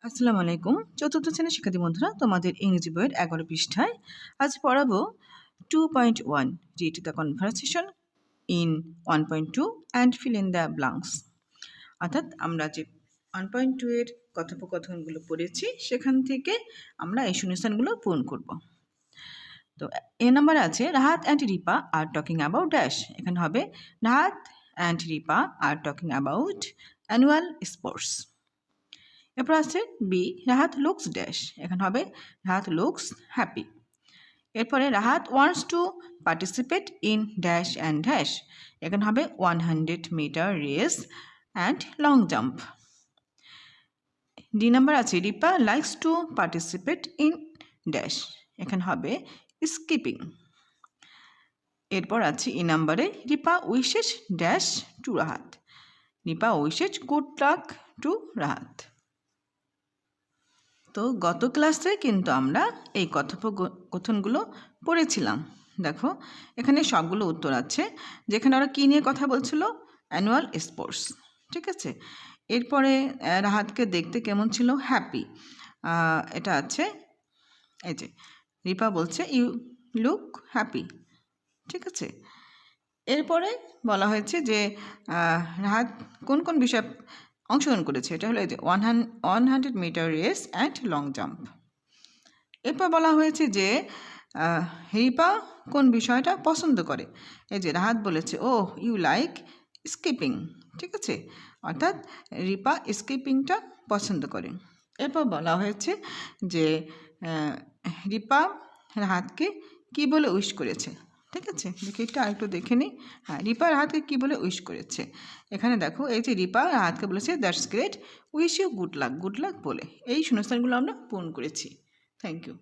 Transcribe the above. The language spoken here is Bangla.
আসসালামু আলাইকুম। চতুর্থ শ্রেণীর শিক্ষার্থী বন্ধুরা, তোমাদের ইংরেজি বইয়ের 11 পৃষ্ঠায় আজ পড়াবো 2.1 read the conversation in 1.2 and fill in the blanks। অর্থাৎ আমরা যে 1.2 এর কথোপকথনগুলো পড়েছি সেখান থেকে আমরা এই শূন্যস্থানগুলো পূরণ করব। তো এ নম্বরে আছে Rahat and Ripa are talking about dash. এখানে হবে Rahat and Ripa are talking about annual sports. এরপর আছে বি রাহাত লুকস ড্যাশ। এখানে হবে রাহাত লুকস হ্যাপি। এরপরে Rahat wants to participate in dash and dash. এখানে হবে 100 metre race and long jump. D number আছে Ripa likes to participate in dash. এখানে হবে স্কিপিং। এরপর আছে ই নাম্বারে Ripa wishes dash to Rahat. Ripa wishes good luck to Rahat. তো গত ক্লাসে কিন্তু আমরা এই কথোপকথনগুলো পড়েছিলাম। দেখো এখানে সবগুলো উত্তর আছে, যেখানে ওরা কী নিয়ে কথা বলছিল, অ্যানুয়াল স্পোর্টস। ঠিক আছে, এরপরে রাহাতকে দেখতে কেমন ছিল, হ্যাপি। এটা আছে এই যে রিপা বলছে ইউ লুক হ্যাপি। ঠিক আছে, এরপরে বলা হয়েছে যে রাহাত কোন কোন বিষয় অংশগ্রহণ করেছে। এটা হলো এই যে 100 metre race and long jump. এরপর বলা হয়েছে যে রিপা কোন বিষয়টা পছন্দ করে। এই যে রাহাত বলেছে ও ইউ লাইক স্কিপিং। ঠিক আছে, অর্থাৎ রিপা স্কিপিংটা পছন্দ করে। এরপর বলা হয়েছে যে রিপা রাহাতকে কী বলে উইশ করেছে। ঠিক আছে, দেখি এটা আরেকটু দেখে নিই। হ্যাঁ, রিপা রাহাতকে কী বলে উইশ করেছে। এখানে দেখো এই যে রিপা রাহাতকে বলেছে that's great, wish you good luck বলে। এই শূন্যস্থানগুলো আমরা পূরণ করেছি। Thank you.